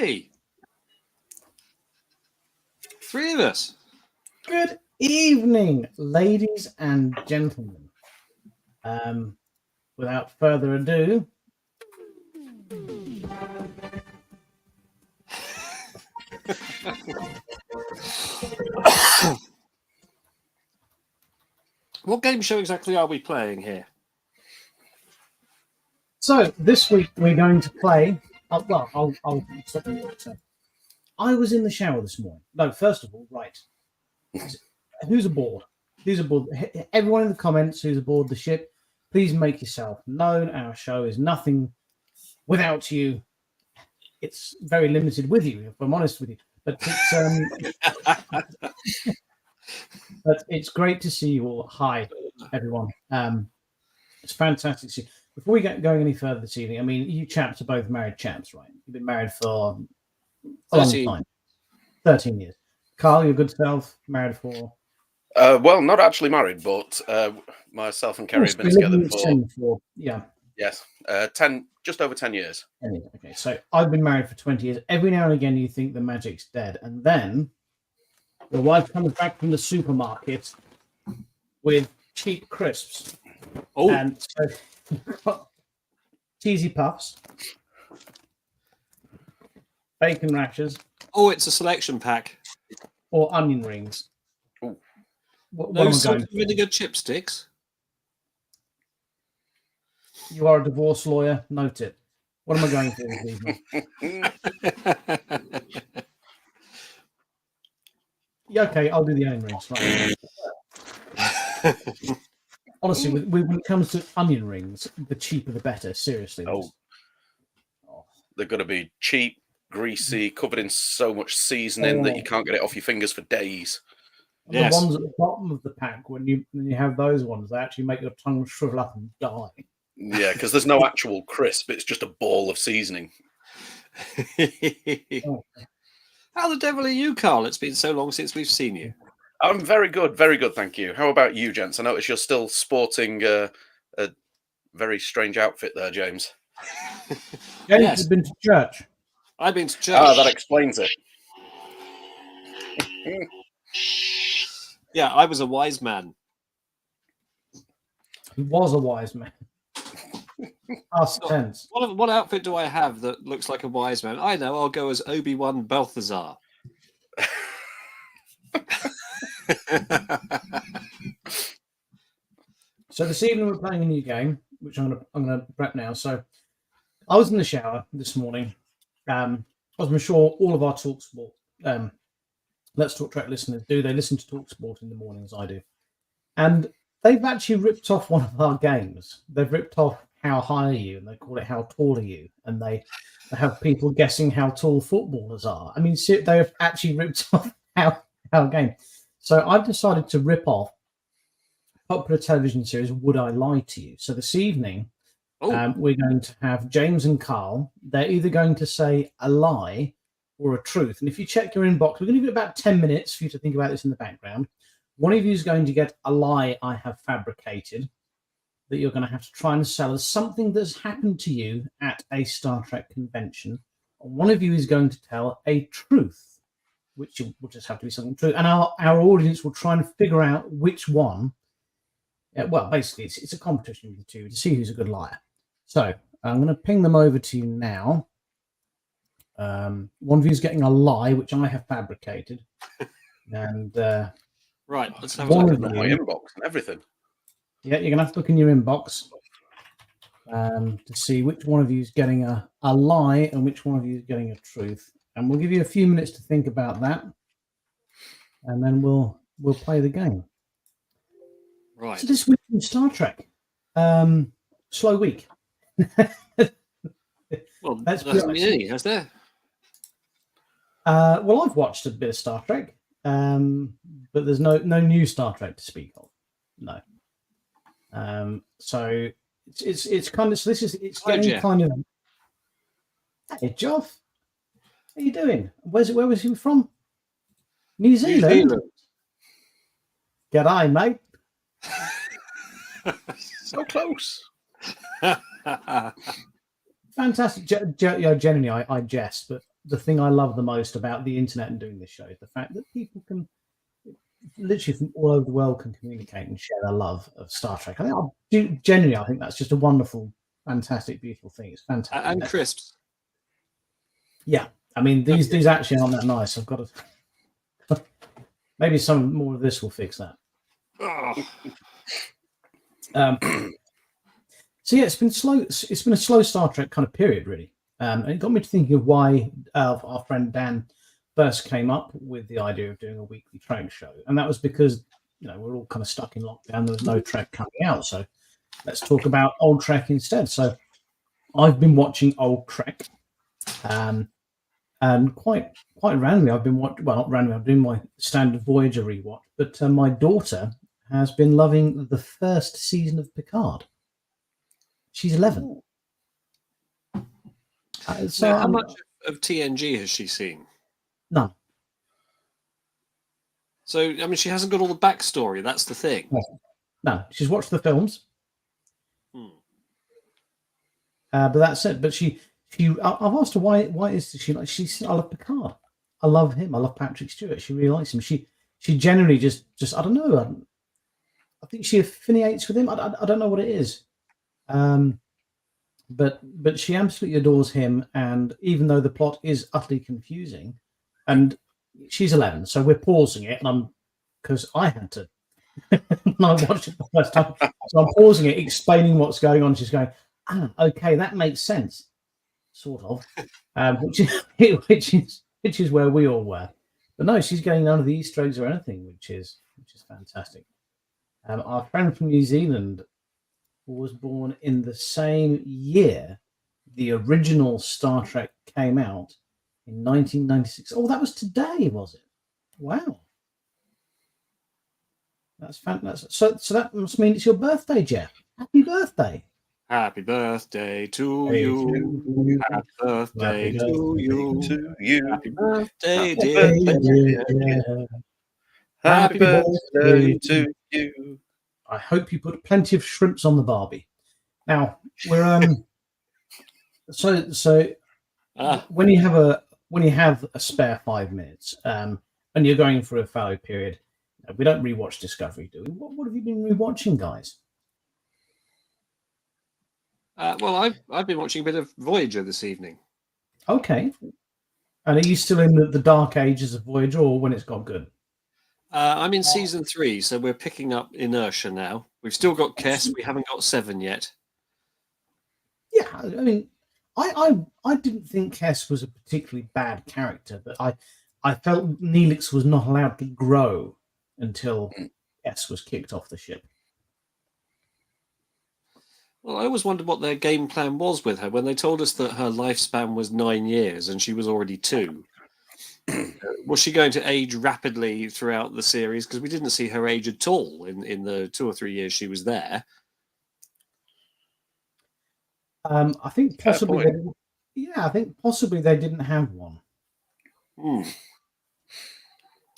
Hey! 3 of us. Good evening, ladies and gentlemen. Without further ado, What game show exactly are we playing here? so this week we're going to play. I'll stop you. I was in the shower this morning. No, first of all, right. Who's aboard? Who's aboard? Everyone in the comments who's aboard the ship, please make yourself known. Our show is nothing without you. It's very limited with you, if I'm honest with you. But it's great to see you all. Hi, everyone. It's fantastic to see you. Before we get going any further this evening, I mean, you chaps are both married chaps, right? You've been married for a long time. 13 years. Carl, your good self, married for? Well, not actually married, but myself and Kerry have been together for yeah. Yes, just over 10 years. Okay, so I've been married for 20 years. Every now and again, you think the magic's dead, and then the wife comes back from the supermarket with cheap crisps. Oh, and so cheesy puffs, bacon rashers. Oh, it's a selection pack. Or onion rings. Ooh. What No am I salt going and vinegar chipsticks. You are a divorce lawyer. Note it. What am I going for this evening? Yeah, okay, I'll do the onion rings. Right. Honestly, when it comes to onion rings, the cheaper the better. Seriously. Oh. They're going to be cheap, greasy, covered in so much seasoning that you can't get it off your fingers for days. The ones at the bottom of the pack, when you have those ones, they actually make your tongue shrivel up and die. Yeah, because there's no actual crisp. It's just a ball of seasoning. How the devil are you, Carl? It's been so long since we've seen you. I'm very good, thank you. How about you, gents? I notice you're still sporting a very strange outfit there, James. James, yes. You've been to church. I've been to church. Ah, that explains it. Yeah, I was a wise man. He was a wise man. Past tense. What outfit do I have that looks like a wise man? I know, I'll go as Obi-Wan Balthazar. So this evening we're playing a new game, which I'm gonna prep now. So I was in the shower this morning. As I'm sure all of our TalkSport Let's Talk Track listeners do. They listen to TalkSport in the mornings, I do. And they've actually ripped off one of our games. They've ripped off How High Are You? And they call it How Tall Are You? And they have people guessing how tall footballers are. I mean, they have actually ripped off our game. So I've decided to rip off a popular television series, Would I Lie to You? So this evening, we're going to have James and Carl. They're either going to say a lie or a truth. And if you check your inbox, we're going to give it about 10 minutes for you to think about this in the background. One of you is going to get a lie I have fabricated that you're going to have to try and sell as something that's happened to you at a Star Trek convention. And one of you is going to tell a truth, which will just have to be something true. And our audience will try and figure out which one. Well, basically, it's a competition with the two to see who's a good liar. So I'm going to ping them over to you now. One of you is getting a lie, which I have fabricated. And right, let's have a look at my inbox and everything. Yeah, you're going to have to look in your inbox to see which one of you is getting a lie and which one of you is getting a truth. And we'll give you a few minutes to think about that. And then we'll play the game. Right. So this week in Star Trek, slow week. Well, that's been any, has there? Well, I've watched a bit of Star Trek, but there's no new Star Trek to speak of. No. So it's kind of it's getting kind of. Hey, Joff, how you doing? Where was he from? New Zealand. G'day, mate. So close. Fantastic. Genuinely, I jest, but the thing I love the most about the internet and doing this show is the fact that people can literally from all over the world can communicate and share their love of Star Trek. Genuinely, I think that's just a wonderful, fantastic, beautiful thing. It's fantastic. And crisps. Yeah, I mean these actually aren't that nice. I've got to maybe some more of this will fix that. So yeah, it's been slow. It's been a slow Star Trek kind of period, really, and it got me to thinking of why our friend Dan first came up with the idea of doing a weekly Trek show, and that was because we're all kind of stuck in lockdown. There was no Trek coming out, so let's talk about old Trek instead. So I've been watching old Trek, and quite randomly, I've been watching. Well, not randomly. I'm doing my standard Voyager rewatch, but my daughter has been loving the first season of Picard. She's 11. So how much of TNG has she seen? None. So, I mean, she hasn't got all the backstory. That's the thing. No, she's watched the films. But that's it. But I've asked her why is she like? I love Picard. I love him. I love Patrick Stewart. She really likes him. She generally just I don't know. I think she affiliates with him. I don't know what it is. But she absolutely adores him, and even though the plot is utterly confusing, and she's 11, so we're pausing it, and because I had to, when I watched it the first time, so I'm pausing it, explaining what's going on. She's going, okay, that makes sense, sort of, which is where we all were. But no, she's getting none of the Easter eggs or anything, which is fantastic. Our friend from New Zealand was born in the same year the original Star Trek came out in 1996. Oh, that was today, was it? Wow. That's fantastic. So that must mean it's your birthday, Jeff. Happy birthday. Happy birthday to you. Happy birthday to you. Happy birthday, dear. Happy birthday to you. I hope you put plenty of shrimps on the Barbie. Now we're so when you have a spare 5 minutes and you're going for a fallow period, we don't rewatch Discovery, do we? What have you been rewatching, guys? Well, I've been watching a bit of Voyager this evening. Okay. And are you still in the dark ages of Voyager, or when it's got good? I'm in season 3, so we're picking up inertia now. We've still got Kess. We haven't got 7 yet. Yeah, I mean, I didn't think Kess was a particularly bad character, but I felt Neelix was not allowed to grow until Kess was kicked off the ship. Well, I always wondered what their game plan was with her when they told us that her lifespan was 9 years and she was already 2. Was she going to age rapidly throughout the series? Because we didn't see her age at all in the 2 or 3 years she was there. I think possibly. I think possibly they didn't have one.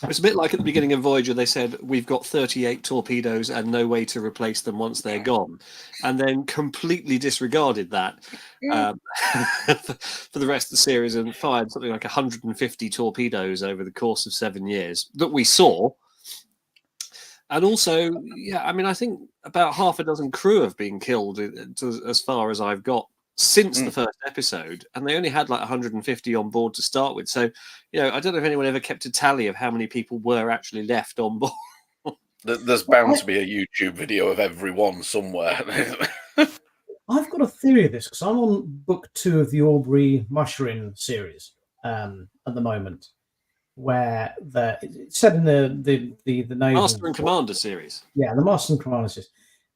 It's a bit like at the beginning of Voyager, they said, we've got 38 torpedoes and no way to replace them once they're gone. And then completely disregarded that for the rest of the series and fired something like 150 torpedoes over the course of 7 years that we saw. And also, yeah, I mean, I think about half a dozen crew have been killed as far as I've got since the first episode, and they only had like 150 on board to start with. So, I don't know if anyone ever kept a tally of how many people were actually left on board. There's bound to be a YouTube video of everyone somewhere. I've got a theory of this because I'm on book 2 of the Aubrey Musherin series at the moment, where it's set in the naval Master and Commander series. Yeah, the Master and Commander series.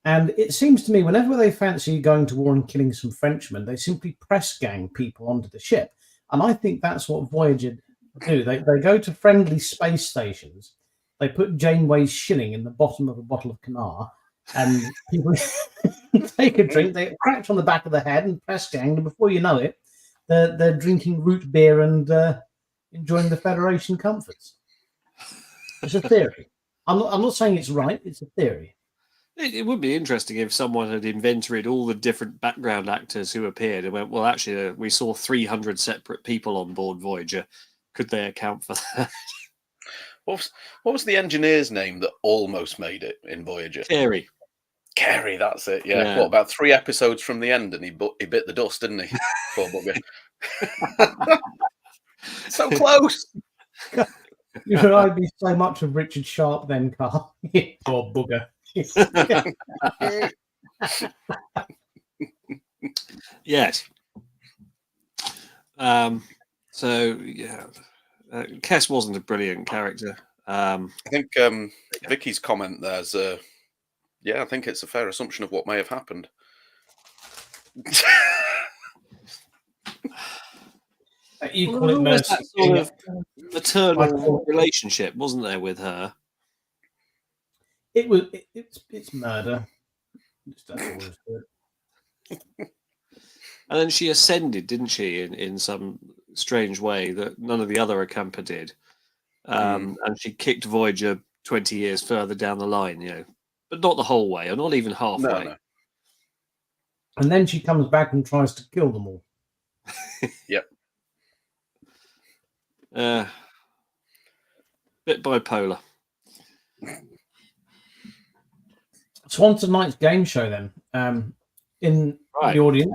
And it seems to me, whenever they fancy going to war and killing some Frenchmen, they simply press gang people onto the ship. And I think that's what Voyager do. They go to friendly space stations. They put Janeway's shilling in the bottom of a bottle of Canar, and people take a drink. They cracked on the back of the head and press gang. And before you know it, they're drinking root beer and enjoying the Federation comforts. It's a theory. I'm not saying it's right. It's a theory. It would be interesting if someone had inventoried all the different background actors who appeared and went, well, actually, we saw 300 separate people on board Voyager. Could they account for that? What was the engineer's name that almost made it in Voyager? Carey. Carey, that's it. Yeah. Yeah. What, about 3 episodes from the end, and he bit the dust, didn't he? Poor bugger. So close. You remind me so much of Richard Sharp then, Carl. Poor bugger. Yes. So yeah, Kess wasn't a brilliant character. I think Vicky's comment there's yeah, I think it's a fair assumption of what may have happened. You call it mercy. That sort of maternal relationship, wasn't there, with her? It was. It's murder. And then she ascended, didn't she, in some strange way that none of the other Acampa did. And she kicked Voyager 20 years further down the line, you know, but not the whole way, or not even halfway. No. And then she comes back and tries to kill them all. Yep. Bit bipolar. So on to tonight's game show then. In the audience,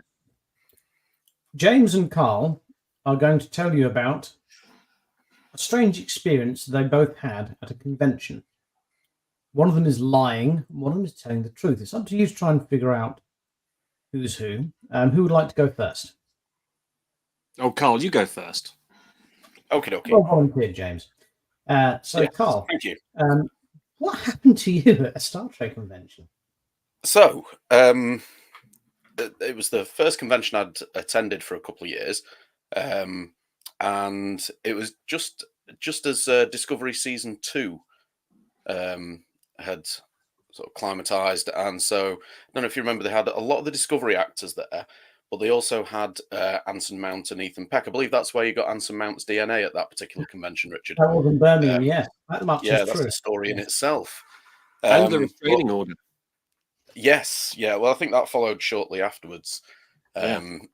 James and Carl are going to tell you about a strange experience they both had at a convention. One of them is lying, one of them is telling the truth. It's up to you to try and figure out who's who. Who would like to go first? Oh, Carl, you go first. Okay. Well volunteered, James. Yes, Carl, thank you. What happened to you at a Star Trek convention? So, it was the first convention I'd attended for a couple of years, and it was just as Discovery Season 2 had sort of climatized, and so I don't know if you remember, they had a lot of the Discovery actors there, but they also had Anson Mount and Ethan Peck. I believe that's where you got Anson Mount's DNA at that particular convention, Richard. That was in Birmingham, yes. That much is that's true. a story in itself. And the restraining order. Yes, yeah. Well, I think that followed shortly afterwards. But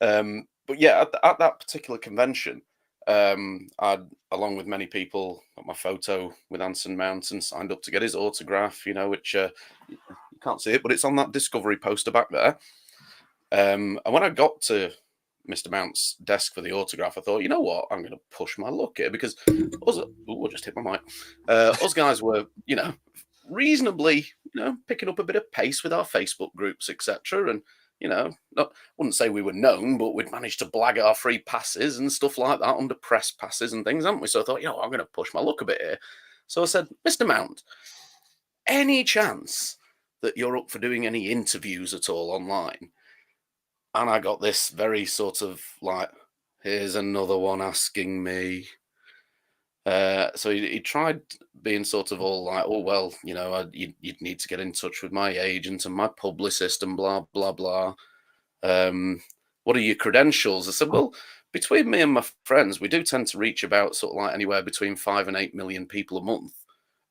yeah, at that particular convention, I'd, along with many people, got my photo with Anson Mount and signed up to get his autograph, you know, which you can't see it, but it's on that Discovery poster back there. And when I got to Mr. Mount's desk for the autograph, I thought, you know what, I'm going to push my luck here, because us, I just hit my mic. Us guys were, you know, reasonably, you know, picking up a bit of pace with our Facebook groups, etc. And, you know, wouldn't say we were known, but we'd managed to blag our free passes and stuff like that under press passes and things, haven't we? So I thought, you know, I'm going to push my luck a bit here. So I said, Mr. Mount, any chance that you're up for doing any interviews at all online? And I got this very sort of like, here's another one asking me. So he tried being sort of all like, oh, well, you know, you'd need to get in touch with my agent and my publicist and blah, blah, blah. What are your credentials? I said, well, between me and my friends, we do tend to reach about sort of like anywhere between 5 and 8 million people a month.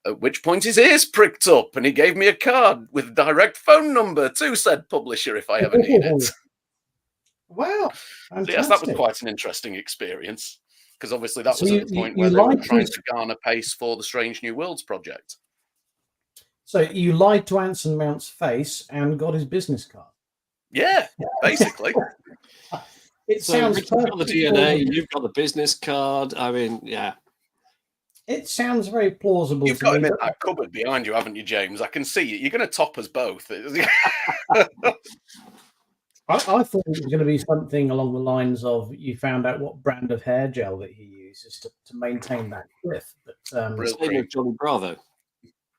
At which point his ears pricked up and he gave me a card with a direct phone number to said publisher if I ever need it. Wow. So yes, that was quite an interesting experience, because obviously that was at the point where they were trying to garner pace for the Strange New Worlds project. So you lied to Anson Mount's face and got his business card. Yeah, basically. It sounds You've got the DNA, you've got the business card. I mean, yeah. It sounds very plausible. You've got him in that cupboard behind you, haven't you, James? I can see you. You're going to top us both. I thought it was going to be something along the lines of you found out what brand of hair gel that he uses to maintain that cliff. But Johnny Bravo.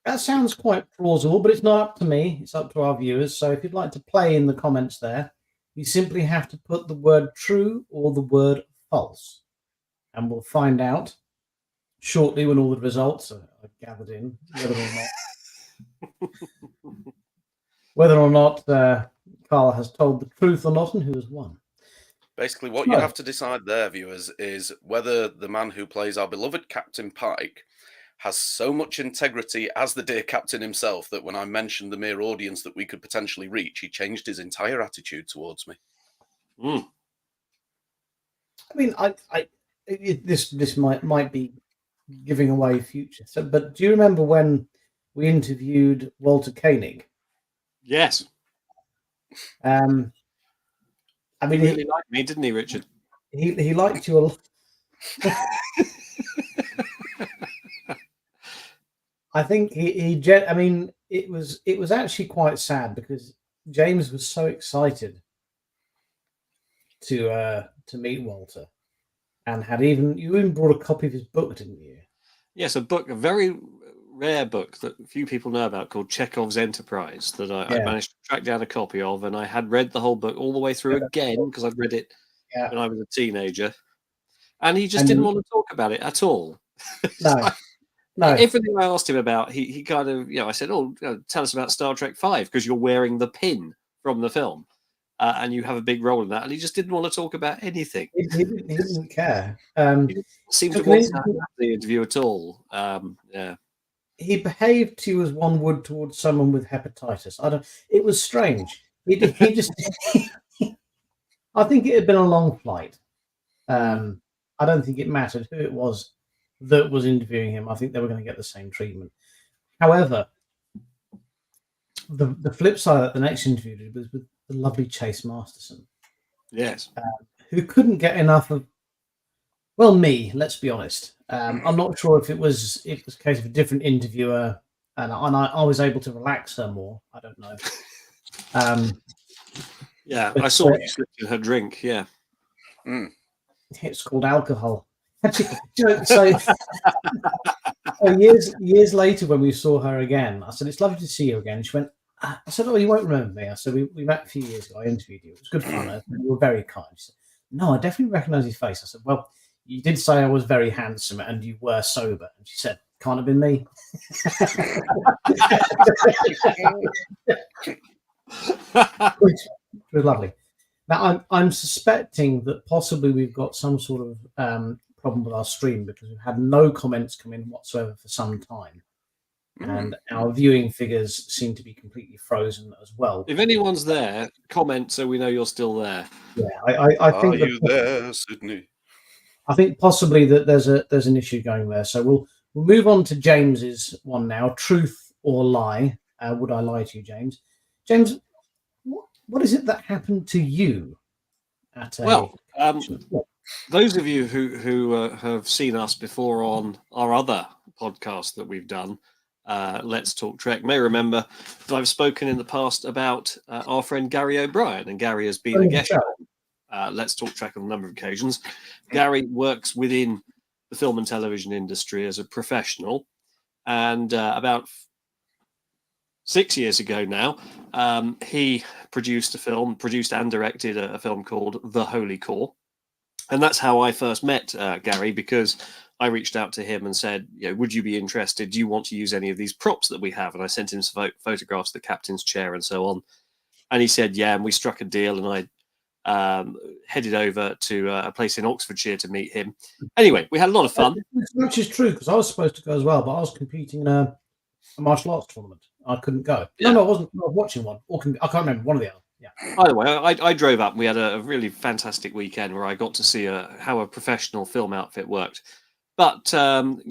That sounds quite plausible, but it's not up to me. It's up to our viewers. So if you'd like to play in the comments there, you simply have to put the word true or the word false. And we'll find out shortly when all the results are gathered in, whether or not Carl has told the truth or not and who has won. Basically, what you have to decide there, viewers, is whether the man who plays our beloved Captain Pike has so much integrity as the dear captain himself that when I mentioned the mere audience that we could potentially reach, he changed his entire attitude towards me. Mm. I mean, this might be giving away future. So, but do you remember when we interviewed Walter Koenig? Yes. I mean, He really liked me, didn't he, Richard? he liked you a lot. I think I mean, it was actually quite sad because James was so excited to meet Walter, and you even brought a copy of his book, didn't you? Yes, a very rare book that few people know about called Chekhov's Enterprise that I managed to track down a copy of, and I had read the whole book all the way through again because I'd read it when I was a teenager, and he just didn't want to talk about it at all. No. Everything I asked him about, he kind of, I said, tell us about Star Trek V because you're wearing the pin from the film. And you have a big role in that, and he just didn't want to talk about anything. He didn't care. He didn't seem to want to have the interview at all. He behaved to you as one would towards someone with hepatitis. It was strange. He just. I think it had been a long flight. I don't think it mattered who it was that was interviewing him. I think they were going to get the same treatment. However, the flip side of the next interview was with the lovely Chase Masterson. Yes. Who couldn't get enough of, well, me, let's be honest. I'm not sure if it was a case of a different interviewer and I was able to relax her more. I don't know. But, I saw you slipped in her drink. Yeah. It's called alcohol. So years later, when we saw her again, I said, "It's lovely to see you again." She went, I said, "Oh, you won't remember me." I said, "We met a few years ago. I interviewed you. It was good fun. You were very kind." She said, "No, I definitely recognise his face." I said, "Well, you did say I was very handsome and you were sober." And she said, "Can't have been me." Which was lovely. Now, I'm suspecting that possibly we've got some sort of problem with our stream because we've had no comments come in whatsoever for some time. And our viewing figures seem to be completely frozen as well. If anyone's there, comment so we know you're still there. Yeah, I think. Are you there, Sydney? I think possibly that there's an issue going there. So we'll move on to James's one now. Truth or lie? Would I lie to you, James? James, what is it that happened to you at those of you who have seen us before on our other podcast that we've done, Let's Talk Trek, may remember that I've spoken in the past about our friend Gary O'Brien, and Gary has been a guest on Let's Talk Trek on a number of occasions. Gary works within the film and television industry as a professional, and about 6 years ago now, he produced and directed a film called The Holy Core. And that's how I first met Gary, because I reached out to him and said, would you be interested? Do you want to use any of these props that we have? And I sent him some photographs of the captain's chair and so on. And he said, yeah, and we struck a deal, and I headed over to a place in Oxfordshire to meet him. Anyway, we had a lot of fun. Which is true, because I was supposed to go as well, but I was competing in a martial arts tournament. I couldn't go. Yeah. No, I wasn't. I was watching one. I can't remember, one or the other. Yeah. By the way, I drove up. We had a really fantastic weekend where I got to see how a professional film outfit worked. But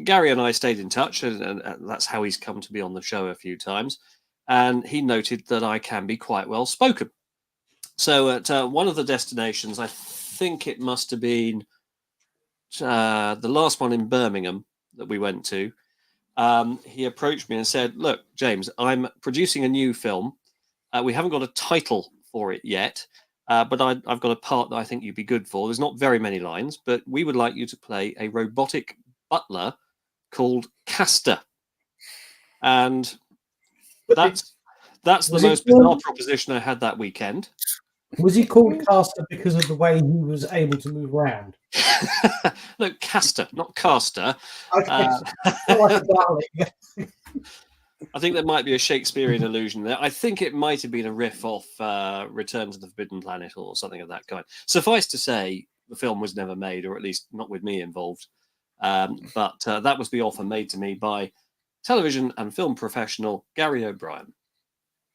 Gary and I stayed in touch, and that's how he's come to be on the show a few times. And he noted that I can be quite well spoken. So at one of the destinations, I think it must have been the last one in Birmingham that we went to, he approached me and said, "Look, James, I'm producing a new film. We haven't got a title for it yet, but I've got a part that I think you'd be good for. There's not very many lines, but we would like you to play a robotic butler called Castor." And that's the most bizarre proposition I had that weekend. Was he called Castor because of the way he was able to move around? No, Castor, not Caster. Okay. I think there might be a Shakespearean allusion there. I think it might have been a riff off Return to the Forbidden Planet or something of that kind. Suffice to say, the film was never made, or at least not with me involved. But that was the offer made to me by television and film professional Gary O'Brien.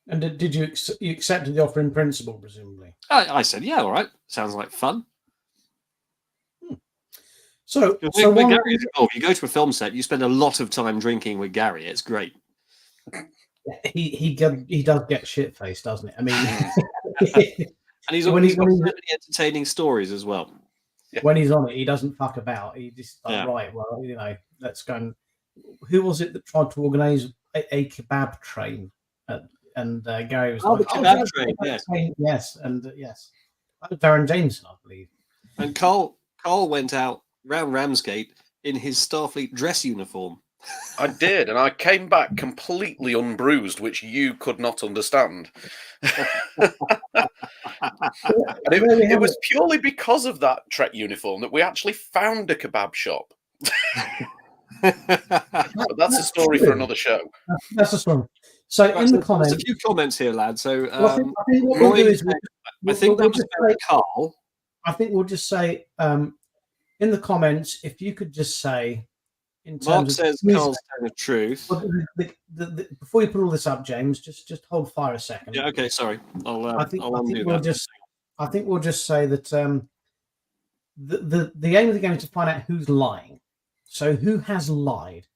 And did you accepted the offer in principle, presumably? I said, yeah, all right. Sounds like fun. So when Gary is involved, you go to a film set, you spend a lot of time drinking with Gary. It's great. He does get shit faced, doesn't it? I mean, and he's got so many entertaining stories as well. When he's on it, he doesn't fuck about. He just right. Well, let's go. And who was it that tried to organise a kebab train? And Gary was the kebab train. Yes, yes, and yes, that was Darren Jameson, I believe. And Carl went out round Ramsgate in his Starfleet dress uniform. I did, and I came back completely unbruised, which you could not understand. And it was purely because of that Trek uniform that we actually found a kebab shop. But that's a story for another show. That's a story. So in the comments, there's a few comments here, lad. So I think what we'll do is I think that was about Carl. I think we'll just say in the comments, if you could just say, in terms Mark of says Carl's telling the truth. Before you put all this up, James, just hold fire a second. Yeah. Okay. Sorry. I think we'll just say that the aim of the game is to find out who's lying. So who has lied?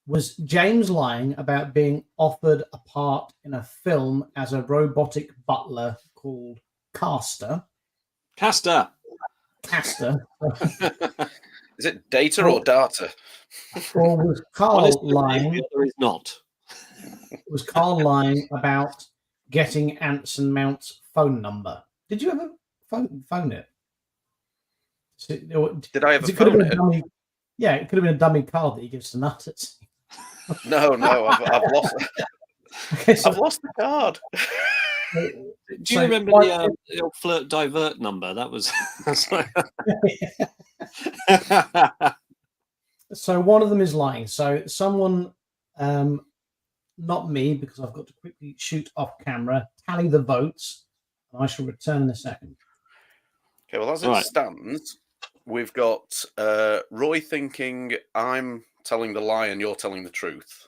Was James lying about being offered a part in a film as a robotic butler called Castor? Castor. Is it data or data? Or was Carl lying? The other is not. Was Carl lying about getting Anson Mount's phone number? Did you ever phone it? Did I ever phone it? Yeah, it could have been a dummy card that he gives to nutters. No, I've lost. Okay, so I've lost the card. Do you remember the old flirt divert number? That was. So one of them is lying. So someone, not me, because I've got to quickly shoot off camera, tally the votes, and I shall return in a second. Okay, well, as it stands, we've got Roy thinking I'm telling the lie and you're telling the truth.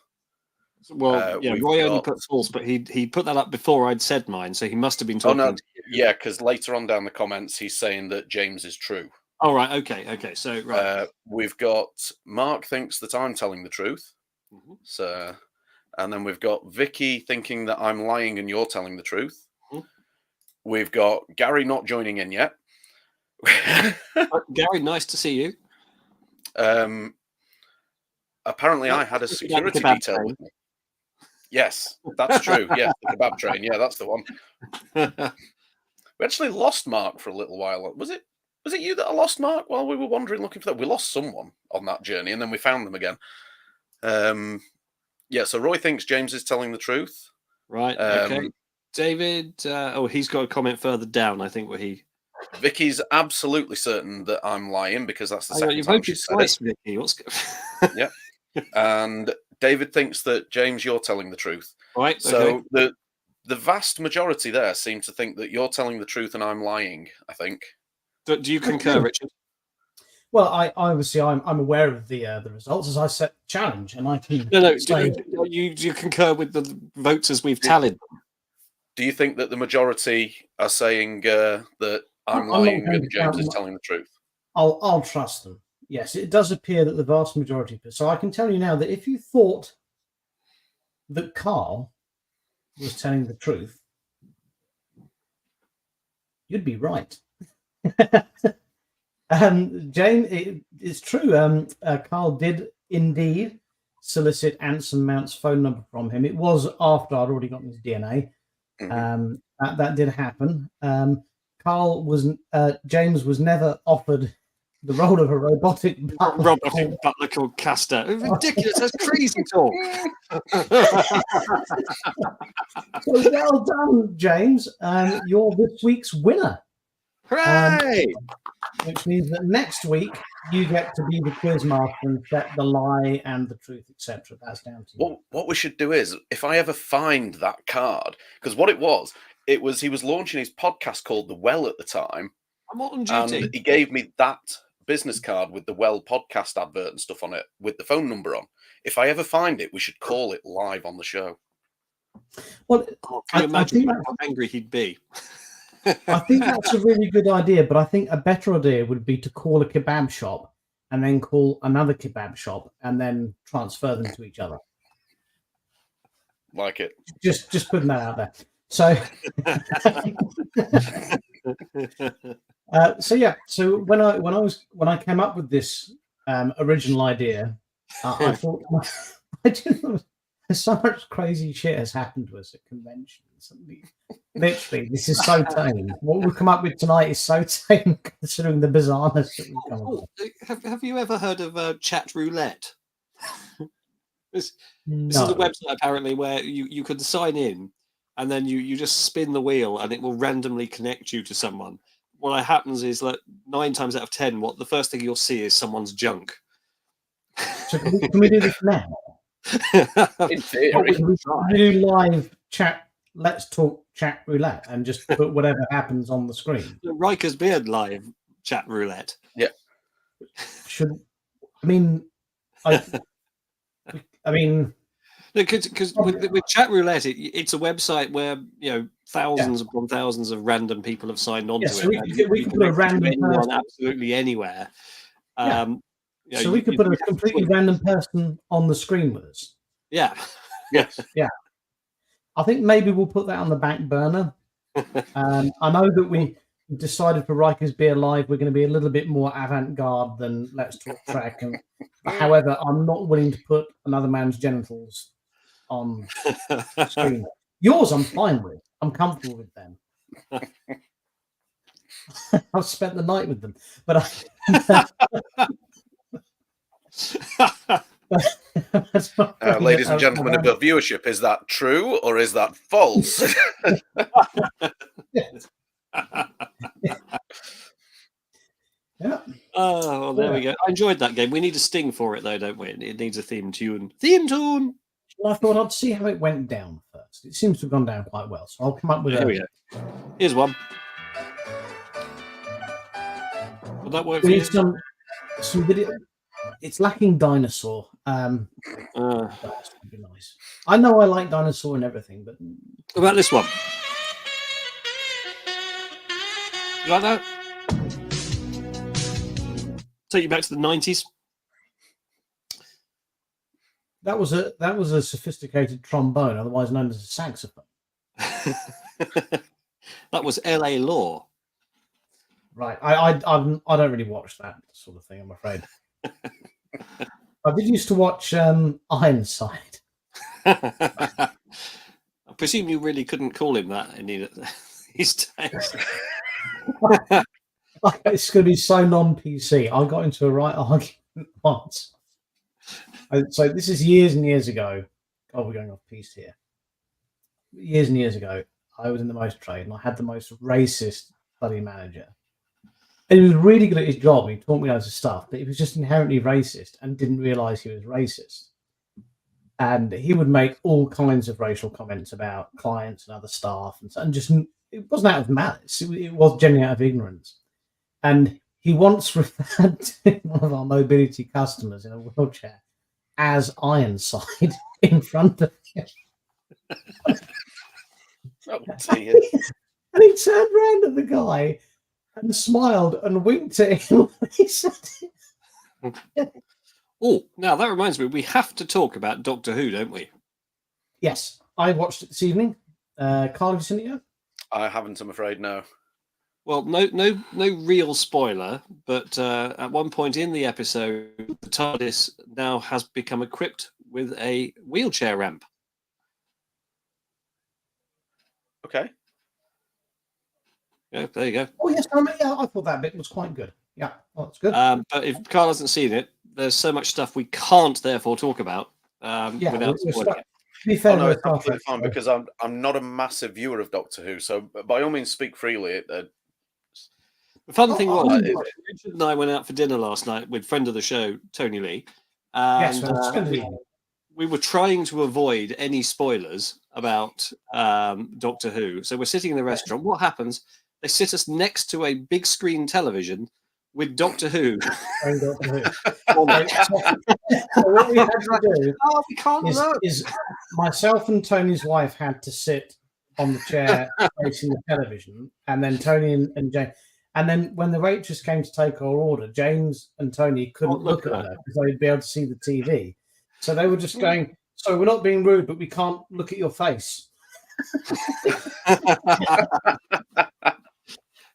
Well, Roy only put false, but he put that up before I'd said mine, so he must have been talking. Oh no, yeah, because later on down the comments he's saying that James is true. Oh right, okay. So right, we've got Mark thinks that I'm telling the truth. Mm-hmm. So, and then we've got Vicky thinking that I'm lying and you're telling the truth. Mm-hmm. We've got Gary not joining in yet. Gary, nice to see you. Apparently, I had a security detail with me. Yes, that's true. Yes, the kebab train. Yeah, that's the one. We actually lost Mark for a little while. Was it you that I lost Mark while we were wandering looking for that? We lost someone on that journey, and then we found them again. Yeah. So Roy thinks James is telling the truth. Right. Okay. David. He's got a comment further down. I think where he. Vicky's absolutely certain that I'm lying because that's the second you've time voted she said twice, it. Vicky. What's Yeah. And David thinks that James, you're telling the truth. Right. So the vast majority there seem to think that you're telling the truth and I'm lying. I think. Do you concur, Richard? Well, I'm aware of the results as I set the challenge, and I can. No. Do you concur with the votes as we've tallied them? Do you think that the majority are saying that I'm lying and James is telling the truth? I'll trust them. Yes, it does appear that the vast majority. So I can tell you now that if you thought that Carl was telling the truth, you'd be right. Jane, it's true. Carl did indeed solicit Anson Mount's phone number from him. It was after I'd already gotten his DNA. Mm-hmm. That did happen. James was never offered the role of a robotic butler called Castor. Ridiculous. That's crazy talk. So well done, James. You're this week's winner. Hooray! Which means that next week you get to be the quiz master and set the lie and the truth, etc. That's down to you. Well, what we should do is, if I ever find that card, because what it was he was launching his podcast called The Well at the time. I'm not on duty. And he gave me that business card with the Well podcast advert and stuff on it with the phone number on. If I ever find it, we should call it live on the show. Well, Can you imagine how angry he'd be? I think that's a really good idea, but I think a better idea would be to call a kebab shop and then call another kebab shop and then transfer them to each other. Like it. Just putting that out there. So, so yeah. So when I came up with this original idea, I thought so much crazy shit has happened to us at conventions. Literally, this is so tame. What we've come up with tonight is so tame, considering the bizarreness that we've come up with. Have you ever heard of chat roulette? This is No. a website apparently where you can sign in and then you just spin the wheel and it will randomly connect you to someone. What happens is that 9 times out of 10, the first thing you'll see is someone's junk. So can we do this now? In theory. We do live chat. Let's talk chat roulette and just put whatever happens on the screen. Riker's Beard live chat roulette. Yeah. Because with chat roulette, it's a website where thousands upon thousands of random people have signed on to so it. We can put a random person absolutely anywhere. So we could put a completely random person on the screen with us. Yeah. Yes. Yeah. I think maybe we'll put that on the back burner. I know that we decided for Riker's Beer Live we're going to be a little bit more avant-garde than Let's Talk Trek. However, I'm not willing to put another man's genitals on screen. Yours I'm fine with. I'm comfortable with them. I've spent the night with them. But ladies and gentlemen of the viewership, is that true or is that false? Yeah. Oh, well, there we go. I enjoyed that game. We need a sting for it, though, don't we? It needs a theme tune. Theme tune! Well, I thought I'd see how it went down first. It seems to have gone down quite well, so I'll come up with Here we go. Here's one. Will that work for we you? need some video. It's lacking dinosaur. That would be nice. I know I like dinosaur and everything, but What about this one? You like that? Take you back to the 90s. that was a sophisticated trombone, otherwise known as a saxophone. That was LA Law. Right. I don't really watch that sort of thing, I'm afraid. I did used to watch Ironside. I presume you really couldn't call him that in these days. It's going to be so non-PC. I got into a right argument once. So this is years and years ago. Oh, we're going off piece here. Years and years ago, I was in the motor trade and I had the most racist bloody manager. And he was really good at his job. He taught me loads of stuff, but he was just inherently racist and didn't realize he was racist. And he would make all kinds of racial comments about clients and other staff, and just it wasn't out of malice. It was genuinely out of ignorance. And he once referred to one of our mobility customers in a wheelchair as Ironside in front of him. Oh, dear. And he turned around at the guy and smiled and winked at him when he said it. Oh, now that reminds me, we have to talk about Doctor Who, don't we? Yes, I watched it this evening. Carl, have you seen it yet? I haven't, I'm afraid, no. Well, no real spoiler, but at one point in the episode, the TARDIS now has become equipped with a wheelchair ramp. Okay. Yeah, there you go. Oh, yes, I thought that bit was quite good. Yeah, that's good. But if Carl hasn't seen it, there's so much stuff we can't therefore talk about without spoiling it. To be fair, it's absolutely fine because I'm not a massive viewer of Doctor Who, so by all means, speak freely. The fun thing was, Richard and I went out for dinner last night with friend of the show, Tony Lee. And we were trying to avoid any spoilers about Doctor Who. So we're sitting in the restaurant. What happens? They sit us next to a big screen television with Doctor Who. Playing Doctor Who. So what we had to do Oh, we can't look. is myself and Tony's wife had to sit on the chair facing the television, and then Tony and James. And then when the waitress came to take our order, James and Tony couldn't look at her because they'd be able to see the TV. So they were just going, "So we're not being rude, but we can't look at your face."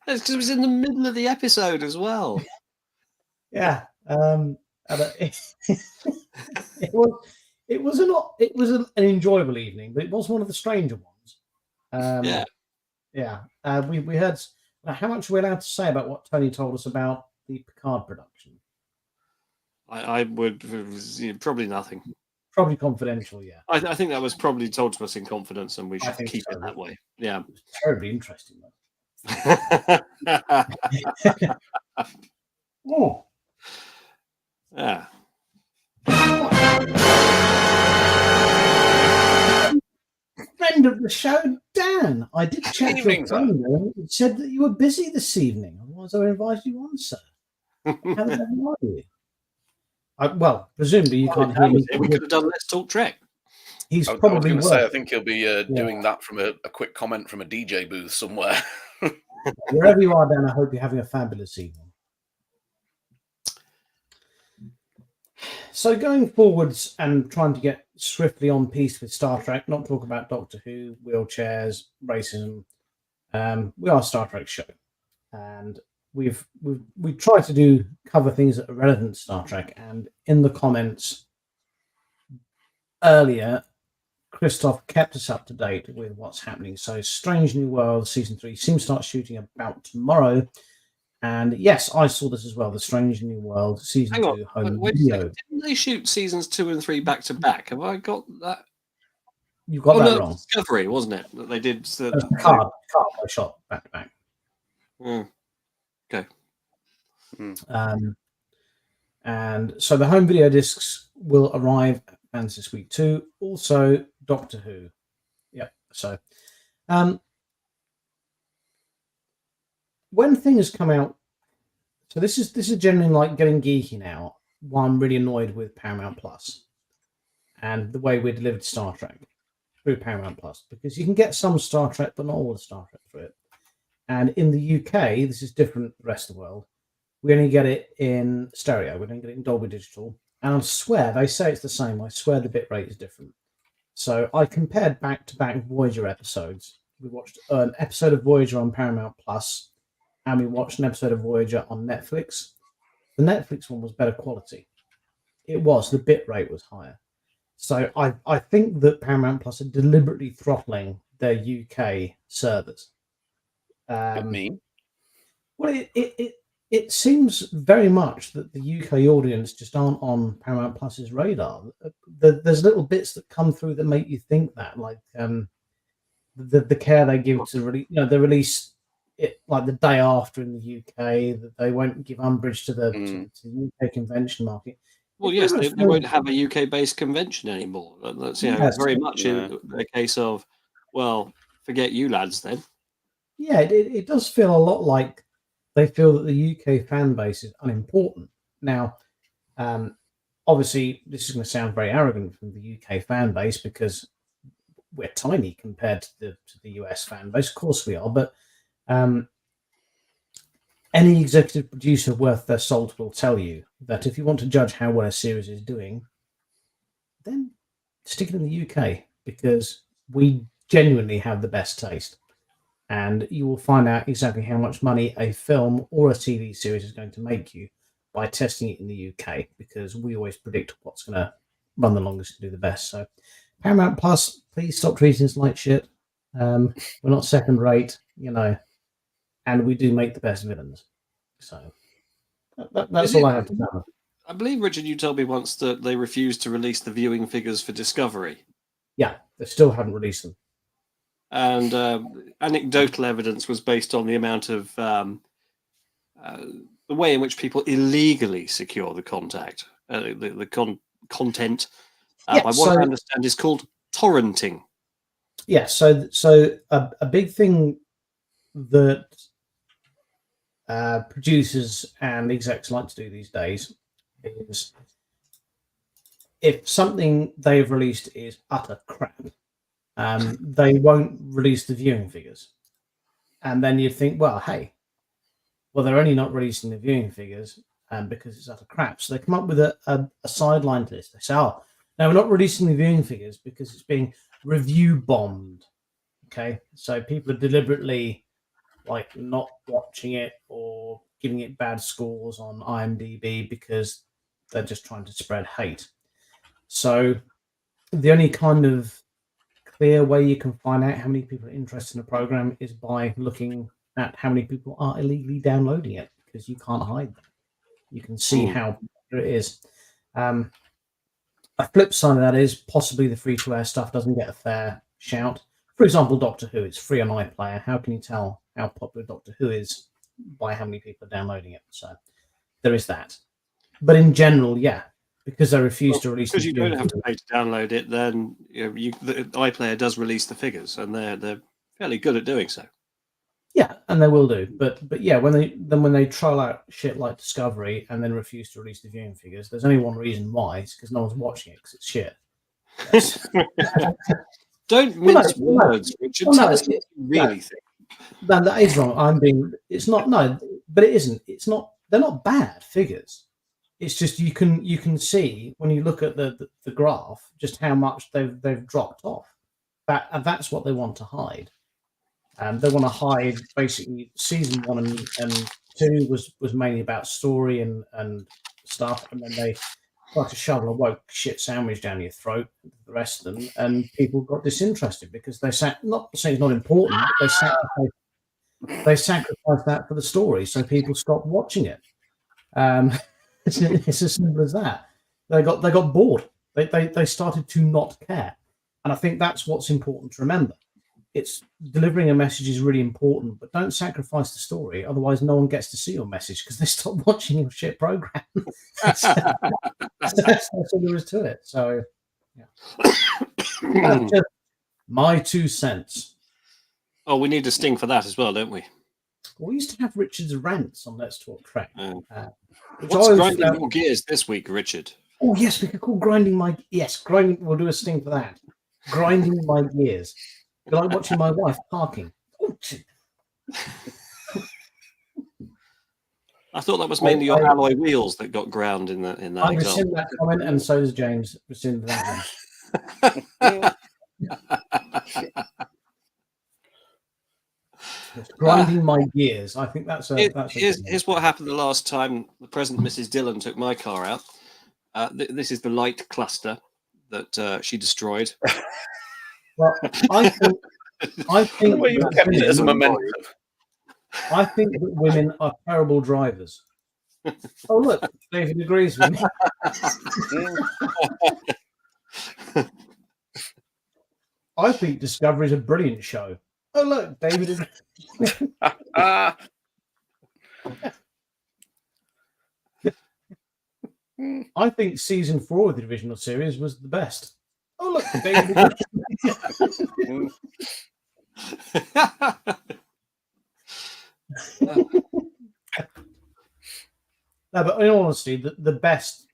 That's because it was in the middle of the episode as well. Yeah, and it was an enjoyable evening, but it was one of the stranger ones. We heard. How much are we allowed to say about what Tony told us about the Picard production? I would probably nothing. Probably confidential, yeah. I think that was probably told to us in confidence, and we should keep it that way. Yeah, it was terribly interesting. Oh, yeah. Friend of the show, Dan. I did check your phone. It said that you were busy this evening. Otherwise, I would invite you on, sir. How the hell are you? Well, presumably you can't hear me. We could have done Let's Talk Trek. He's I was probably going to say, I think he'll be doing that from a quick comment from a DJ booth somewhere. Wherever you are, Dan, I hope you're having a fabulous evening. So going forwards and trying to get swiftly on piece with Star Trek, not talk about Doctor Who, wheelchairs, racism. We are a Star Trek show, and we try to cover things that are relevant to Star Trek. And in the comments earlier, Christoph kept us up to date with what's happening. So Strange New World season 3 seems to start shooting about tomorrow. And yes, I saw this as well. The Strange New World season 2 home video. Didn't they shoot seasons 2 and 3 back to back? Have I got that? You got that wrong. Discovery, wasn't it? That they did. Card shot back to back. Okay. And so the home video discs will arrive at this week too. Also, Doctor Who. Yeah. So, when things come out, so this is generally like getting geeky now. Why I'm really annoyed with Paramount Plus and the way we delivered Star Trek through Paramount Plus, because you can get some Star Trek, but not all the Star Trek through it. And in the UK, this is different from the rest of the world. We only get it in stereo. We don't get it in Dolby Digital. And I swear, they say it's the same. I swear the bitrate is different. So I compared back-to-back Voyager episodes. We watched an episode of Voyager on Paramount Plus, and we watched an episode of Voyager on Netflix. The Netflix one was better quality. It was. The bitrate was higher. So I think that Paramount Plus are deliberately throttling their UK servers. Mean? Well, it seems very much that the UK audience just aren't on Paramount Plus's radar. There's little bits that come through that make you think that, like the care they give to release. They release it like the day after in the UK. That they won't give umbrage to the UK convention market. Well, yes, they won't have a UK-based convention anymore. That's very much a case of, well, forget you lads then. Yeah, it does feel a lot like they feel that the UK fan base is unimportant. Now, obviously, this is going to sound very arrogant from the UK fan base because we're tiny compared to the US fan base. Of course we are, but any executive producer worth their salt will tell you that if you want to judge how well a series is doing, then stick it in the UK because we genuinely have the best taste. And you will find out exactly how much money a film or a TV series is going to make you by testing it in the UK, because we always predict what's going to run the longest and do the best. So Paramount Plus, please stop treating us like shit. We're not second rate, and we do make the best villains. So that's all I have to tell. I believe, Richard, you told me once that they refused to release the viewing figures for Discovery. Yeah, they still haven't released them. And anecdotal evidence was based on the amount of the way in which people illegally secure the content. Content, by what I understand, is called torrenting. Yeah, so a big thing that producers and execs like to do these days is if something they've released is utter crap, they won't release the viewing figures. And then you think, well, hey, well, they're only not releasing the viewing figures because it's utter crap. So they come up with a sideline list. They say, oh, no, we're not releasing the viewing figures because it's being review bombed. Okay, so people are deliberately like not watching it or giving it bad scores on IMDb because they're just trying to spread hate. So the only kind of clear way you can find out how many people are interested in a program is by looking at how many people are illegally downloading it, because you can't hide that. You can see how popular it is. A flip side of that is possibly the free-to-air stuff doesn't get a fair shout. For example, Doctor Who, it's free on iPlayer. How can you tell how popular Doctor Who is by how many people are downloading it? So there is that. But in general, yeah, because they refuse to release. Because you don't have to pay to download it, then the iPlayer does release the figures, and they're fairly good at doing so. Yeah, and they will do. But yeah, when they troll out shit like Discovery and then refuse to release the viewing figures, there's only one reason why. It's because no one's watching it because it's shit. Don't mince words, Richard. Tell us what you really think. No, that is wrong. It's not. No, but it isn't. It's not. They're not bad figures. It's just you can see when you look at the graph just how much they've dropped off. That's what they want to hide. They want to hide basically season 1 and 2 was mainly about story and stuff, and then they tried to shovel a woke shit sandwich down your throat, the rest of them, and people got disinterested because they not saying it's not important, but they sacrificed that for the story, so people stopped watching it. It's as simple as that. They got bored. They started to not care, and I think that's what's important to remember. It's delivering a message is really important, but don't sacrifice the story. Otherwise, no one gets to see your message because they stop watching your shit program. That's all there is to it. So, yeah. That's just my 2 cents. Oh, we need a sting for that as well, don't we? We used to have Richard's rants on Let's Talk Trek. What's grinding your gears this week, Richard? Oh, yes, we could call grinding my... Yes, grinding. We'll do a sting for that. Grinding my gears. You like watching my wife parking. I thought that was mainly your alloy wheels that got ground in that. I rescind that comment, and so does James. Rescind that one. Grinding my gears. I think that's a. Here's what happened the last time the present Mrs. Dillon took my car out. This is the light cluster that she destroyed. Well, I think well, you kept it as a memento. I think that women are terrible drivers. Oh, look, David agrees with me. I think Discovery is a brilliant show. Oh, look, David agrees. I think season 4 of the original series was the best. Oh, look, David agrees. No, but in all honesty, the best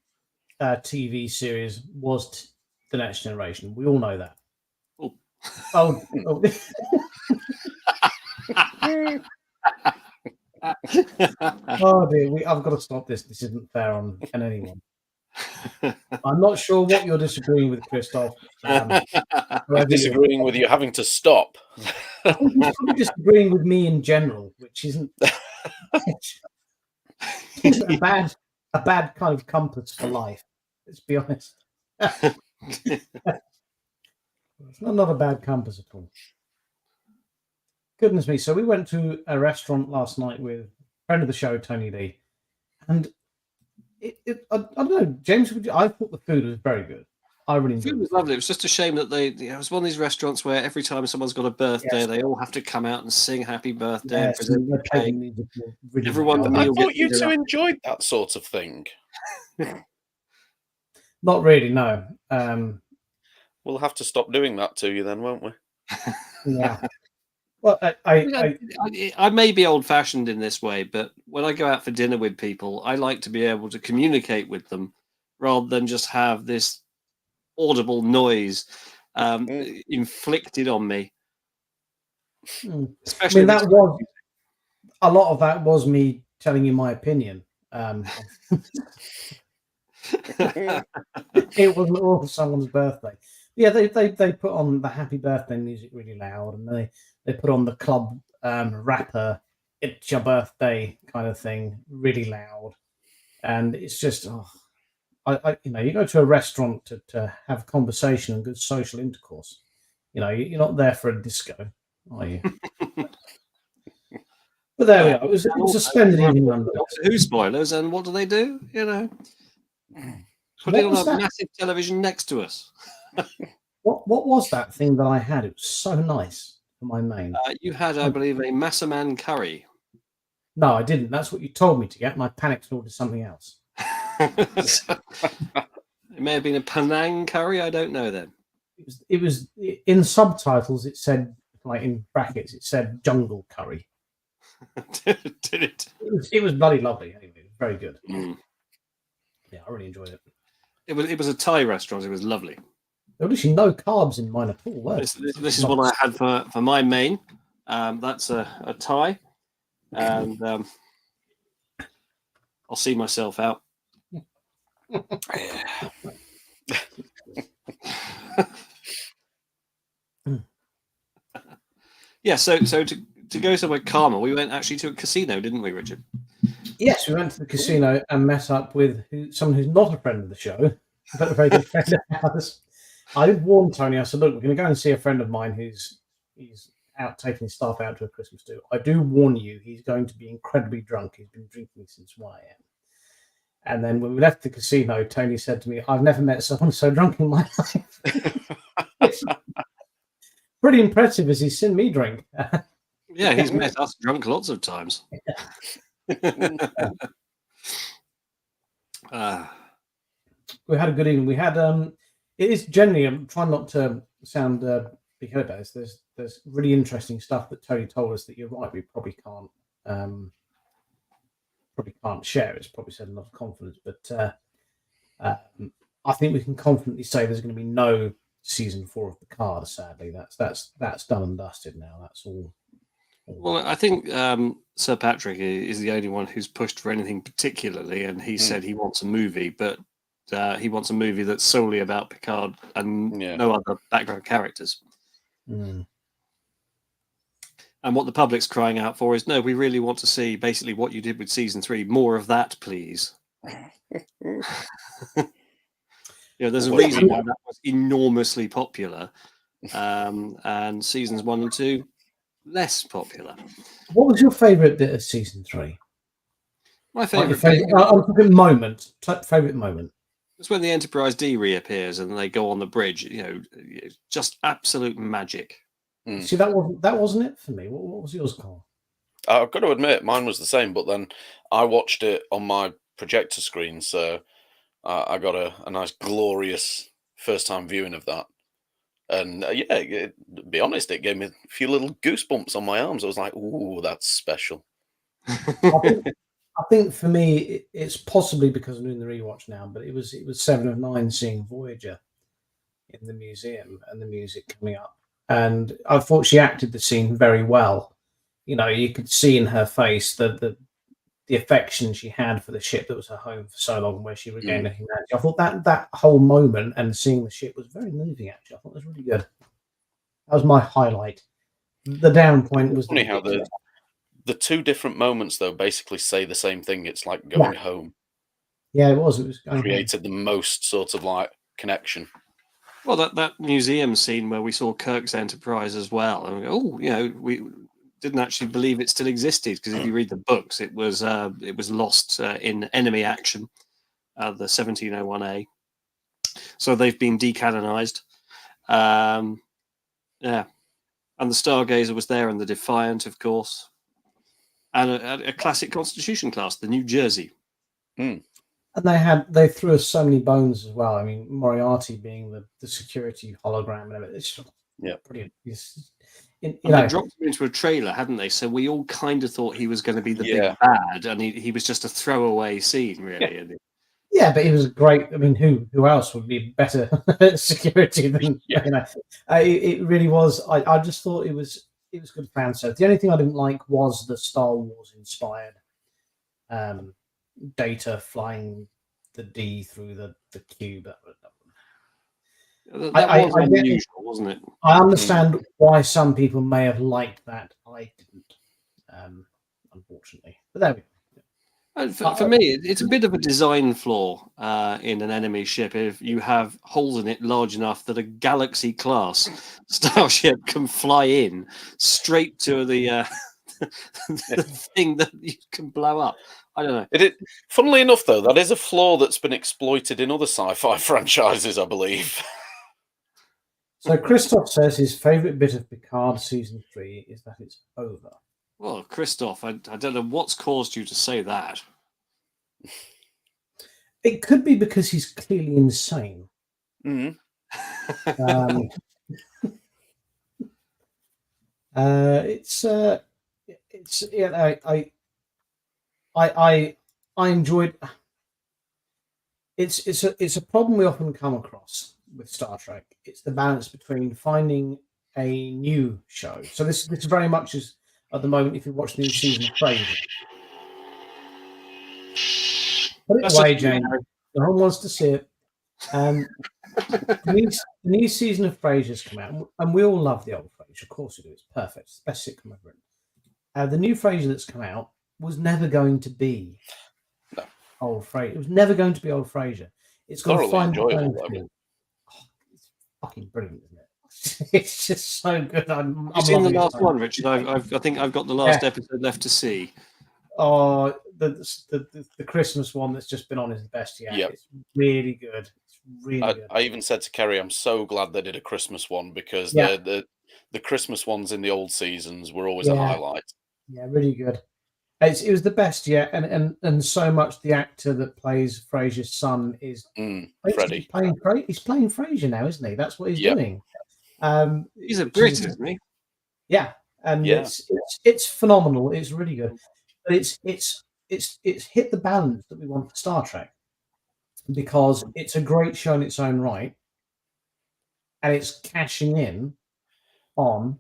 TV series was The Next Generation. We all know that. Oh. Oh dear, I've got to stop this. This isn't fair on anyone. I'm not sure what you're disagreeing with, Christoph. I'm disagreeing with you having to stop. I think you're probably disagreeing with me in general, which isn't a bad kind of compass for life. Let's be honest. It's not a bad compass at all. Goodness me. So we went to a restaurant last night with a friend of the show, Tony Lee. And I don't know, James, I thought the food was very good. I really enjoyed it. Food was lovely. It was just a shame that it was one of these restaurants where every time someone's got a birthday, they all have to come out and sing happy birthday and present the cake. Everyone. I thought you two enjoyed that sort of thing. Not really, no. We'll have to stop doing that to you then, won't we? Yeah. Well, I I may be old-fashioned in this way, but when I go out for dinner with people, I like to be able to communicate with them rather than just have this audible noise inflicted on me. I Especially mean, if it's that was a lot of that was me telling you my opinion. It wasn't all someone's birthday. Yeah, they put on the happy birthday music really loud, and they put on the club rapper "It's Your Birthday" kind of thing really loud, and it's just you go to a restaurant to have conversation and good social intercourse. You're not there for a disco, are you? But there we are. It was a splendid evening nonetheless. Who spoilers, and what do they do? Put it What on was a that? massive television next to us. What was that thing that I had? It was so nice for my main. You had, I believe, a Massaman curry. No, I didn't. That's what you told me to get, and I panicked and ordered something else. So, it may have been a Penang curry. I don't know then. It was in subtitles. It said, like in brackets, it said jungle curry. Did it? It was bloody lovely. Anyway, it was very good. Mm. Yeah, I really enjoyed it. It was a Thai restaurant. It was lovely. There were literally no carbs in mine at all. Were This is what I had for my main. That's a Thai, and I'll see myself out. Yeah, so to go somewhere calmer, we went actually to a casino, didn't we, Richard? Yes, we went to the casino and met up with someone who's not a friend of the show, but a very good friend of ours. I did warn Tony. I said, "Look, we're going to go and see a friend of mine he's out taking his staff out to a Christmas do. I do warn you, he's going to be incredibly drunk. He's been drinking since 1 a.m." And then when we left the casino, Tony said to me, "I've never met someone so drunk in my life." It's pretty impressive as he's seen me drink. Yeah, he's met us drunk lots of times. We had a good evening. We had it is generally, I'm trying not to sound big headed about this. There's really interesting stuff that Tony told us that you're right, we probably can't share. It's probably said enough confidence, but I think we can confidently say there's going to be no season 4 of Picard. Sadly, that's done and dusted now. That's all. Well, I think Sir Patrick is the only one who's pushed for anything particularly, and he said he wants a movie, but he wants a movie that's solely about Picard and no other background characters. Mm. And what the public's crying out for is, no, we really want to see basically what you did with season 3. More of that, please. There's a reason why that was enormously popular, and seasons 1 and 2 less popular. What was your favourite bit of season 3? My favourite I'm talking moment. Favourite moment. It's when the Enterprise D reappears and they go on the bridge. Just absolute magic. See, that wasn't it for me. What was yours, Carl? I've got to admit, mine was the same, but then I watched it on my projector screen, so I got a nice, glorious first-time viewing of that. And to be honest, it gave me a few little goosebumps on my arms. I was like, "Ooh, that's special." I think for me, it's possibly because I'm doing the rewatch now, but it was 7 of 9 seeing Voyager in the museum and the music coming up. And I thought she acted the scene very well. You could see in her face the affection she had for the ship that was her home for so long, where she regained her humanity. I thought that whole moment and seeing the ship was very moving. Actually, I thought it was really good. That was my highlight. The down point was funny how the two different moments though basically say the same thing. It's like going home. Yeah, it was. It was created the most sort of like connection. Well, that museum scene where we saw Kirk's Enterprise as well, and we didn't actually believe it still existed, because if you read the books, it was lost in enemy action, the 1701A. So they've been decanonized. And the Stargazer was there, and the Defiant, of course, and a classic Constitution class, the New Jersey. And they threw us so many bones as well. I mean, Moriarty being the security hologram and everything. It's brilliant. They dropped him into a trailer, hadn't they? So we all kind of thought he was going to be the big bad, and he was just a throwaway scene, really. Yeah, but he was great. I mean, who else would be better security than it really was. I just thought it was good fan service. The only thing I didn't like was the Star Wars inspired Data flying the D through the cube. That was unusual, wasn't it? I understand why some people may have liked that. I didn't, unfortunately. But there we go. And for me, it's a bit of a design flaw in an enemy ship if you have holes in it large enough that a Galaxy-class starship can fly in straight to the thing that you can blow up. I don't know. Funnily enough, though, that is a flaw that's been exploited in other sci-fi franchises, I believe. So Christoph says his favourite bit of Picard season 3 is that it's over. Well, Christoph, I don't know what's caused you to say that. It could be because he's clearly insane. Mm. I enjoyed. It's a problem we often come across with Star Trek. It's the balance between finding a new show. So this very much is at the moment. If you watch the new season of Frasier, put it away, Jane. No one wants to see it. The new season of Frasier's come out, and we all love the old Frasier. Of course we do. It's perfect. It's the best sitcom ever written. The new Frasier that's come out was never going to be old Frasier. It was never going to be old Frasier. It's got to find its own thing. It's fucking brilliant, isn't it? It's just so good. You've seen the last one, Richard? I think I've got the last episode left to see. Oh, the Christmas one that's just been on is the best yet. Yep. It's really good. It's really good. I even said to Kerry, I'm so glad they did a Christmas one because the Christmas ones in the old seasons were always a highlight. Yeah, really good. It was the best yet, and so much the actor that plays Frasier's son is Freddie. He's playing Frasier now, isn't he? That's what he's doing. He's a Brit, isn't he? Yeah, and it's phenomenal. It's really good. But it's hit the balance that we want for Star Trek because it's a great show in its own right, and it's cashing in on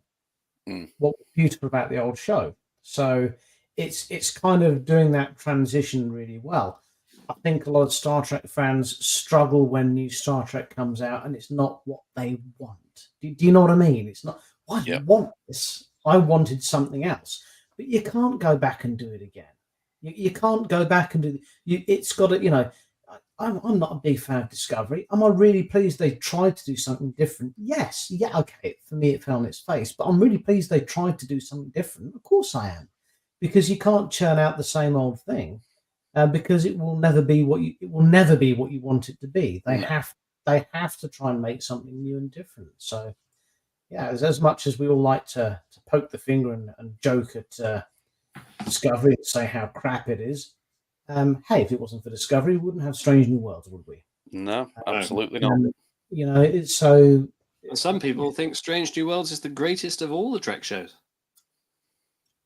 what was beautiful about the old show. So it's kind of doing that transition really well. I think a lot of Star Trek fans struggle when new Star Trek comes out and it's not what they want. Do you know what I mean? It's not, why do you want this? I wanted something else. But you can't go back and do it again. You can't go back and do it's got to, I'm not a big fan of Discovery. Am I really pleased they tried to do something different? Yes. Yeah, okay. For me, it fell on its face. But I'm really pleased they tried to do something different. Of course I am. Because you can't churn out the same old thing. Because it will never be what you want it to be. They have to try and make something new and different. So yeah, as much as we all like to poke the finger and joke at Discovery and say how crap it is, hey, if it wasn't for Discovery, we wouldn't have Strange New Worlds, would we? No, absolutely not. It's so. And some people think Strange New Worlds is the greatest of all the Trek shows.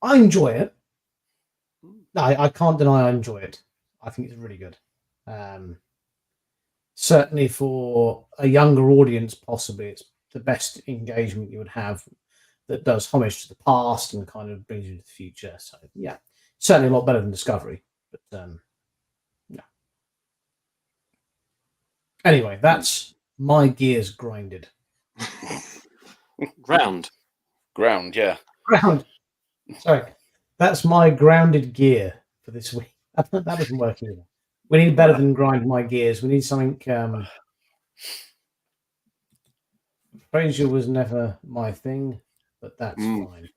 I enjoy it. No, I can't deny I enjoy it. I think it's really good. Certainly for a younger audience, possibly it's the best engagement you would have that does homage to the past and kind of brings you to the future. So yeah, certainly a lot better than Discovery. But yeah. Anyway, that's my gears grinded. Ground, yeah. Ground. Sorry, that's my grounded gear for this week. That doesn't work either. We need better than grind my gears. We need something. Frasier was never my thing, but that's fine.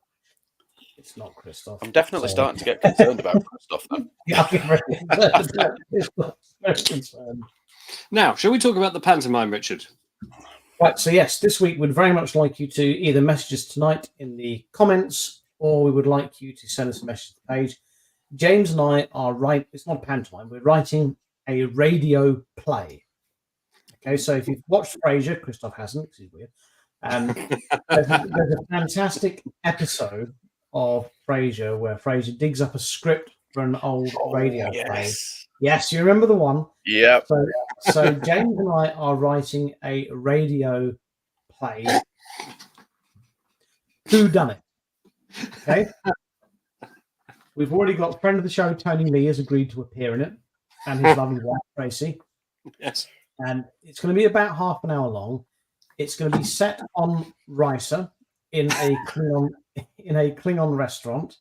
It's not Christoph. I'm definitely starting to get concerned about Christoph, though. Yeah, I'm concerned. Now, shall we talk about the pantomime, Richard? Right, so yes, this week we'd very much like you to either message us tonight in the comments, or we would like you to send us a message to the page. James and I are it's not a pantomime, we're writing a radio play. Okay, so if you've watched Frasier, Christoph hasn't because he's weird, There's a fantastic episode of Frasier where Frasier digs up a script for an old radio play. Yes. Yes, you remember the one. Yep. So James and I are writing a radio play. Who done it? Okay. We've already got friend of the show, Tony Lee, has agreed to appear in it, and his lovely wife, Tracy. Yes. And it's going to be about half an hour long. It's going to be set on Riker in a Klingon restaurant.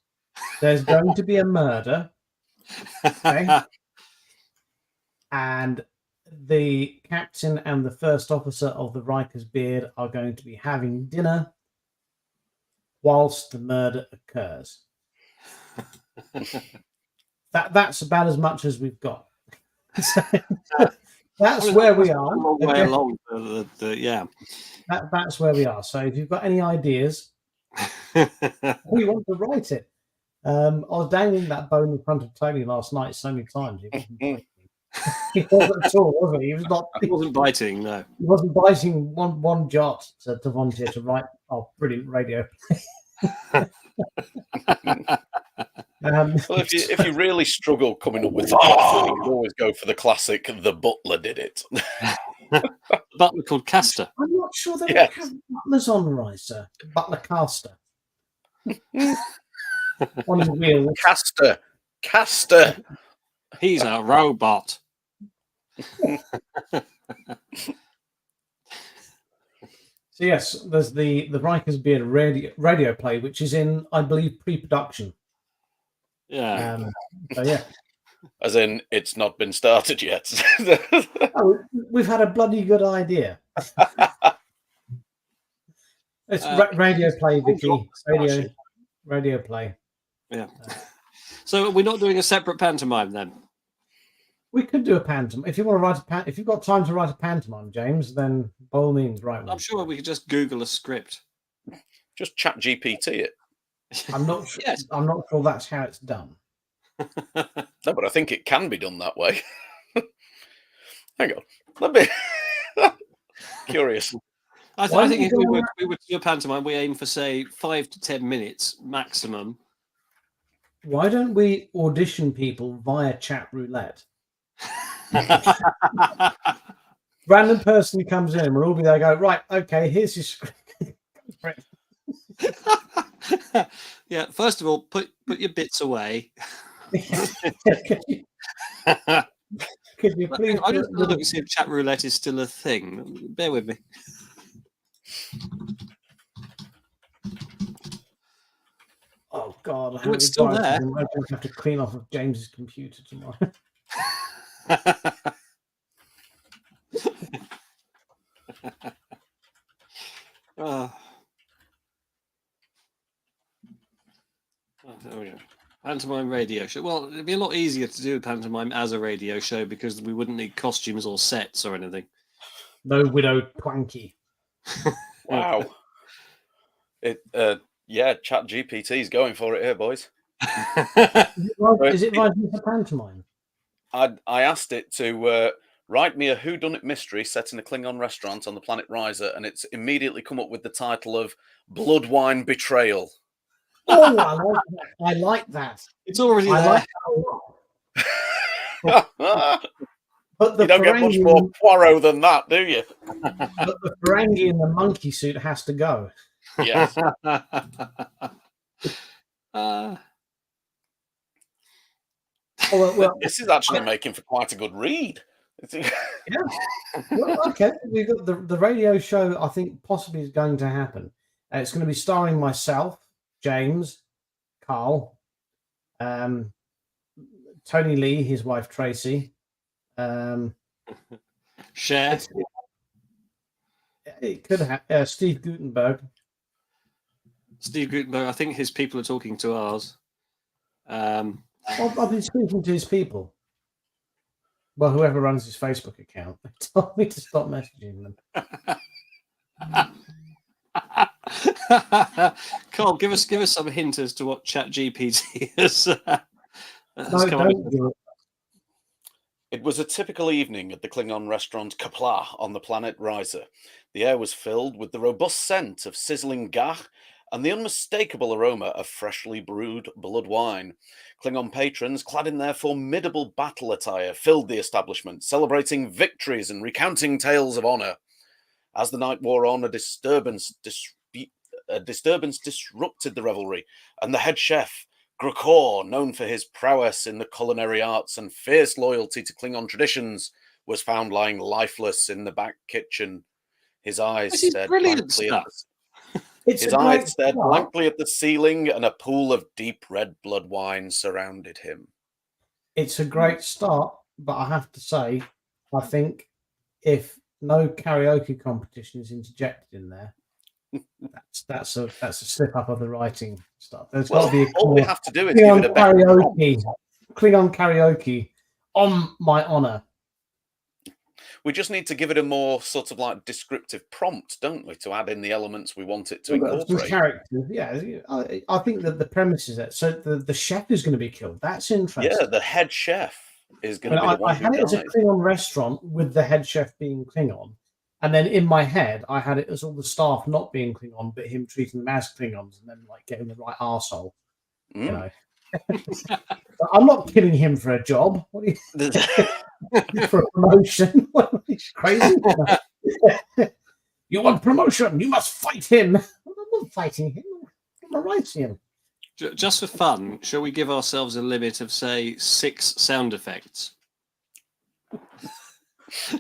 There's going to be a murder. Okay. And the captain and the first officer of the Riker's Beard are going to be having dinner whilst the murder occurs. That's about as much as we've got. That's where we are. A long way along. Yeah. That's where we are. So if you've got any ideas, we want to write it. I was dangling that bone in front of Tony last night so many times. He wasn't at all, was he? He wasn't biting, no. He wasn't biting one jot to volunteer to write. Oh, brilliant radio. Well, if you really struggle coming up with something, you can always go for the classic "The Butler Did It." Butler called Castor. I'm not sure that we have butlers on Riser. Butler Caster. On his wheels. Castor. He's a robot. So yes, there's the Riker's Beard radio play, which is in, I believe, pre-production. Yeah. So yeah. As in, it's not been started yet. We've had a bloody good idea. It's radio play, Vicky. Radio play. Yeah. So we're not doing a separate pantomime then? We could do a pantomime. If you want to write if you've got time to write a pantomime, James, then by all means, write one. I'm sure we could just Google a script. Just chat GPT it. I'm not sure. Yes. I'm not sure that's how it's done. No, but I think it can be done that way. Hang on. Let me. Curious. I think if we were to do a pantomime, we aim for, say, 5 to 10 minutes maximum. Why don't we audition people via chat roulette? Random person comes in, we'll all be there. Go right. Okay, here's your script. Yeah. First of all, put your bits away. Could you please? I just look and see if chat roulette is still a thing. Bear with me. Oh God! Oh, it's still there. I'm going to have to clean off of James's computer tomorrow. There we go. Pantomime radio show. Well, it'd be a lot easier to do a pantomime as a radio show because we wouldn't need costumes or sets or anything. No Widow Twanky. Wow. Chat GPT is going for it here, boys. Is it writing for pantomime? I asked it to write me a whodunit mystery set in a Klingon restaurant on the planet Riser, and it's immediately come up with the title of Blood Wine Betrayal. Oh, I like that. It's already there. But the you don't get much more Poirot than that, do you? But the Ferengi in the monkey suit has to go. Yes. This is actually making for quite a good read. Yeah. Well, okay. We've got the radio show, I think possibly is going to happen. It's going to be starring myself, James, Carl, Tony Lee, his wife Tracy. Cher. It could have Steve Gutenberg. Steve Gutenberg. I think his people are talking to ours. I've been speaking to his people. Well, whoever runs his Facebook account, they told me to stop messaging them. Carl, give us some hint as to what ChatGPT is. No, don't do it. It was a typical evening at the Klingon restaurant Kapla on the planet Riser. The air was filled with the robust scent of sizzling gach and the unmistakable aroma of freshly brewed blood wine. Klingon patrons, clad in their formidable battle attire, filled the establishment, celebrating victories and recounting tales of honor. As the night wore on, a disturbance disrupted the revelry, and the head chef, Grokor, known for his prowess in the culinary arts and fierce loyalty to Klingon traditions, was found lying lifeless in the back kitchen. His eyes This is stared brilliant blankly stuff. at the ceiling, and a pool of deep red blood wine surrounded him. It's a great start, but I have to say, I think if no karaoke competition is interjected in there, that's a slip up of the writing stuff. There's got to be all we have to do is give it a better karaoke. Klingon karaoke, on my honor. We just need to give it a more sort of like descriptive prompt, don't we, to add in the elements we want it to incorporate. Characters, yeah. I think that the premise is that the chef is going to be killed. That's interesting. Yeah, the head chef is going to be the one I had it as a Klingon restaurant with the head chef being Klingon, and then in my head I had it as all the staff not being Klingon, but him treating them as Klingons, and then like getting the right arsehole. You know. I'm not killing him for a job. What are you for a promotion? He's crazy. You want promotion? You must fight him. I'm not fighting him. I'm writing him. Just for fun, shall we give ourselves a limit of, say, 6 sound effects?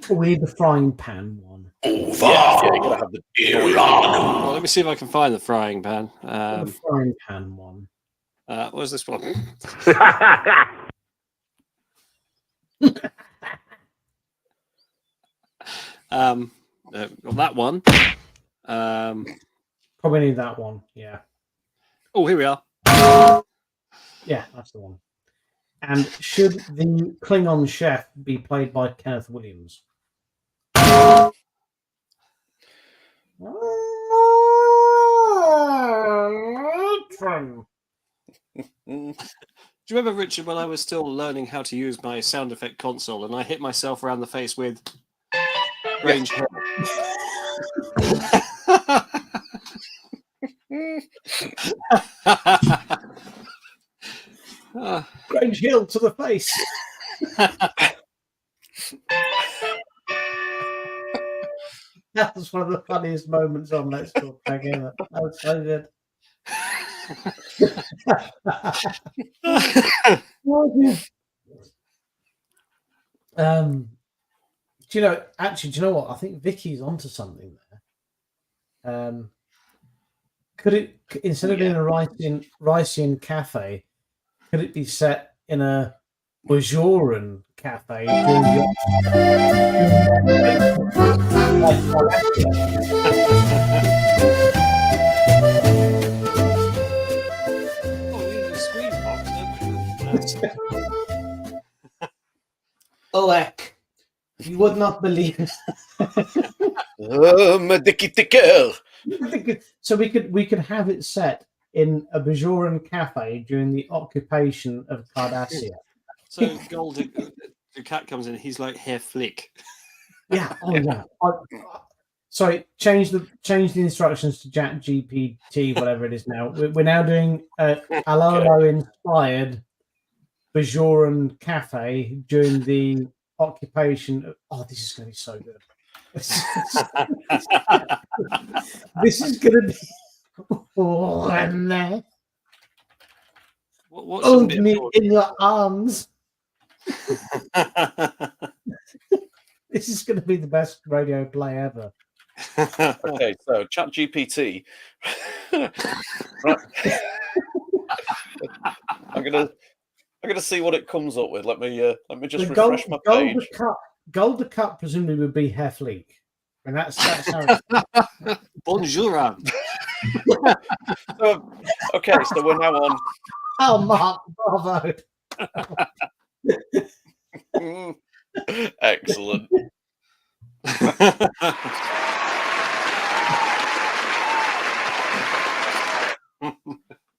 We need the frying pan one. You're gonna have the well, let me see if I can find the frying pan. The frying pan one. Where's this one? That one. Probably need that one. Yeah. Oh, here we are. Yeah, that's the one. And should the Klingon chef be played by Kenneth Williams? Do you remember, Richard, when I was still learning how to use my sound effect console and I hit myself around the face with Grange Hill? Grange Hill to the face. That was one of the funniest moments on Let's Talk Tag ever. That was so good. Do you know what? I think Vicky's onto something there. Could it, instead of being a Rycian cafe, could it be set in a Bajoran cafe during Olek, you would not believe it. So we could have it set in a Bajoran cafe during the occupation of Cardassia. So Gold, the cat comes in. He's like Herr Flick. Yeah. Oh yeah. Sorry. Change the instructions to Chat GPT, whatever it is now. We're now doing Hello inspired Bajoran cafe during the occupation of, oh, this is going to be so good. This is going to be hold me in your arms. This is going to be the best radio play ever. Okay, so ChatGPT. Right. I'm gonna see what it comes up with. Let me just refresh my page. Golda Cup presumably would be Hefleek, and that's how. Bonjour. Okay, so we're now on. Oh, Mark, bravo! Excellent.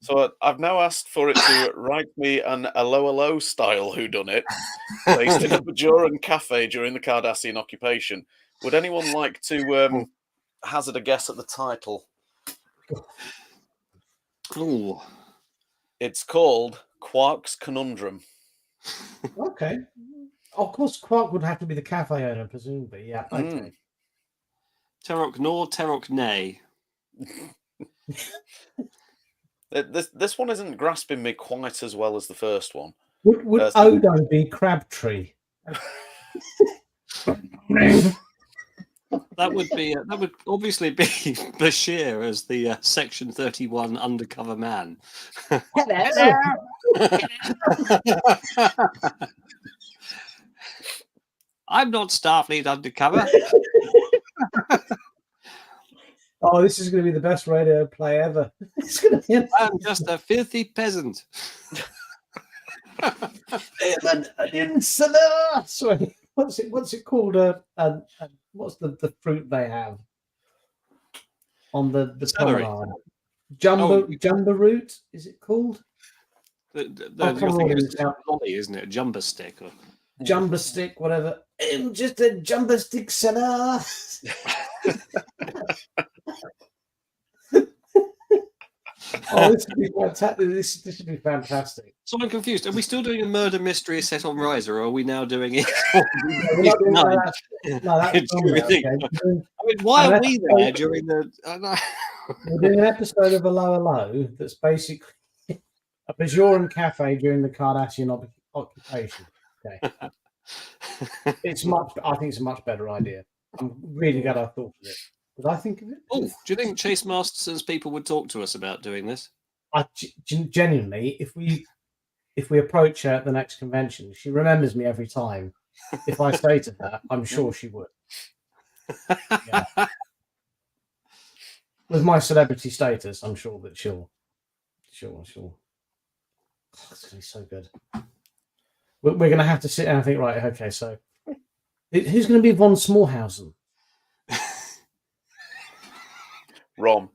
So I've now asked for it to write me an hello style whodunit based in a Bajoran cafe during the Cardassian occupation. Would anyone like to hazard a guess at the title? Ooh. It's called Quark's Conundrum. Okay. Of course, Quark would have to be the cafe owner, presumably. Yeah. Okay. Terok nor, Terok nay. This one isn't grasping me quite as well as the first one. Would Odo be Crabtree? That would obviously be Bashir as the Section 31 undercover man. Hello. I'm not Starfleet undercover. Oh, this is going to be the best radio play ever. It's going to be. I'm just a filthy peasant. Sorry, what's it called? What's the fruit they have on the promenade? Jumbo root, is it called? You're thinking it's lolly, isn't it? A jumbo stick or jumbo stick, whatever. I'm just a jumbo stick seller. Oh, this would be fantastic. This should be fantastic. So I'm confused. Are we still doing a murder mystery set on Riser, or are we now doing it? Why are we there during the? We're doing an episode of Hello, that's basically a Bajoran cafe during the Cardassian occupation. Okay, I think it's a much better idea. I'm really glad I thought of it. Did I think of it? Oh, do you think Chase Masterson's people would talk to us about doing this? Genuinely, if we approach her at the next convention, she remembers me every time. If I say to her, I'm sure she would. Yeah. With my celebrity status, I'm sure that she'll. Oh, it's going to be so good. We're going to have to sit and think, right, okay, so who's going to be von Smallhausen? Rom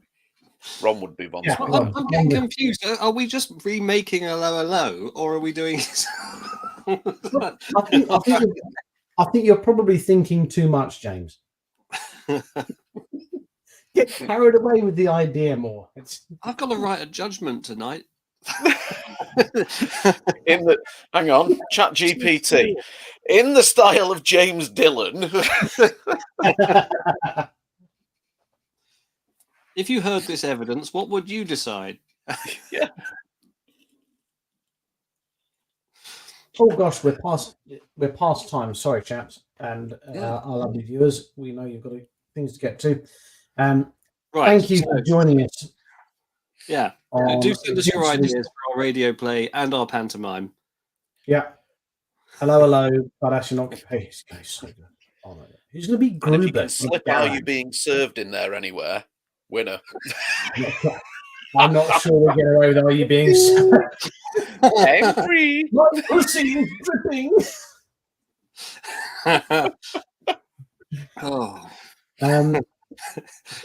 would be von. Yeah, I'm getting confused. Are we just remaking Hello, or are we doing? I think you're probably thinking too much, James. Get carried away with the idea more. I've got to write a judgment tonight. Hang on, ChatGPT. In the style of James Dillon. If you heard this evidence, what would you decide? Yeah. Oh gosh, we're past time. Sorry, chaps, and our lovely viewers. We know you've got things to get to. Right. Thank you for joining us. Yeah. Do send us your ideas for our radio play and our pantomime. Yeah. Hello, Cardassian occupation. So good. Oh, no. Who's going to be Gruber? If you can slip "Are you being served" in there anywhere? Winner. I'm not sure we'll get away with "Are you being served?" I'm free. My pussy is dripping. Oh. So,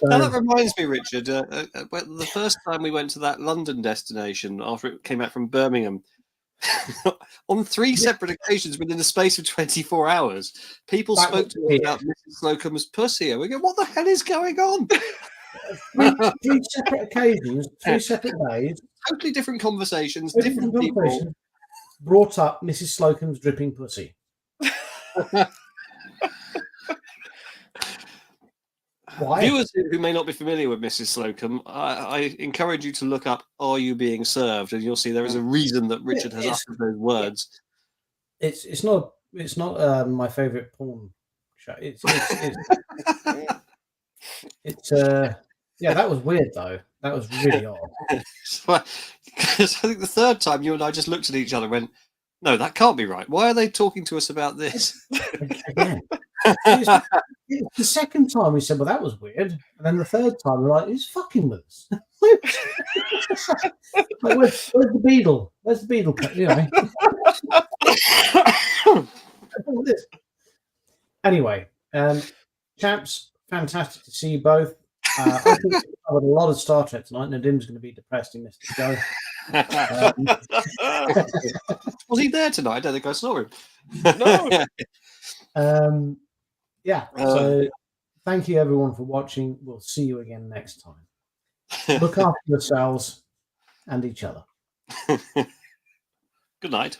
now that reminds me, Richard, the first time we went to that London destination after it came out from Birmingham, on 3 separate occasions within the space of 24 hours, people spoke to us about Mrs. Slocum's pussy. And we go, what the hell is going on? 3 separate occasions, 3 separate days. Totally different conversations, different people. Brought up Mrs. Slocum's dripping pussy. Why? Viewers who may not be familiar with Mrs. Slocum, I encourage you to look up "Are You Being Served?" and you'll see there is a reason that Richard has uttered those words. It's not my favourite porn show. Yeah, that was weird though. That was really odd. Because I think the third time you and I just looked at each other and went, "No, that can't be right. Why are they talking to us about this?" Again. The second time we said, well, that was weird. And then the third time we're like, who's fucking with us? Like, where's the beetle? Where's the beetle? You know. Anyway, chaps, fantastic to see you both. I think we covered a lot of Star Trek tonight. Nadim's going to be depressed he missed the show. Was he there tonight? I don't think I saw him. No. Yeah. So thank you everyone for watching. We'll see you again next time. Look after yourselves and each other. Good night.